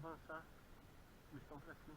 avançar. Listão pra cima.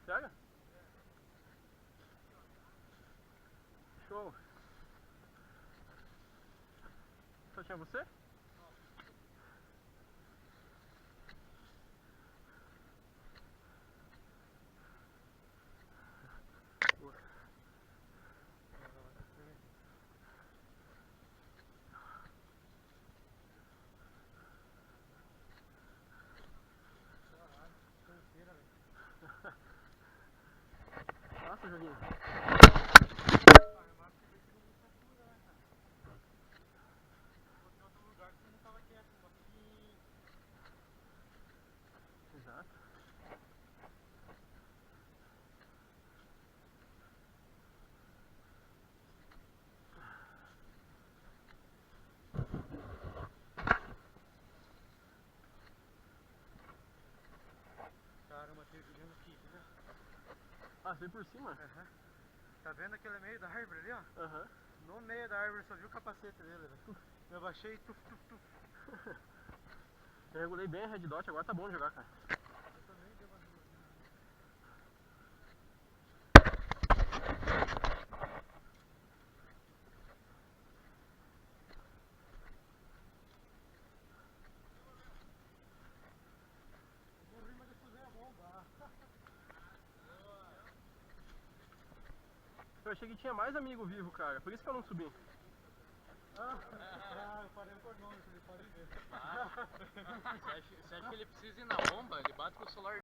Pega? Show. Só tinha você? Nossa, joguinho. Exato. Caramba, tem jogando kit, né? Ah, veio por cima? Aham. Tá vendo aquele meio da árvore ali, ó? Aham. No meio da árvore só viu o capacete dele, velho. Eu abaixei e tuf, tuf, tuf. Eu regulei bem a red dot, agora tá bom de jogar, cara. Eu também dei uma reguladinha. Eu morri, mas depois veio a bomba. Eu achei que tinha mais amigo vivo, cara. Por isso que eu não subi. Eu parei o cordão, ele pode ver. Você acha que ele precisa ir na bomba? Ele bate com o celular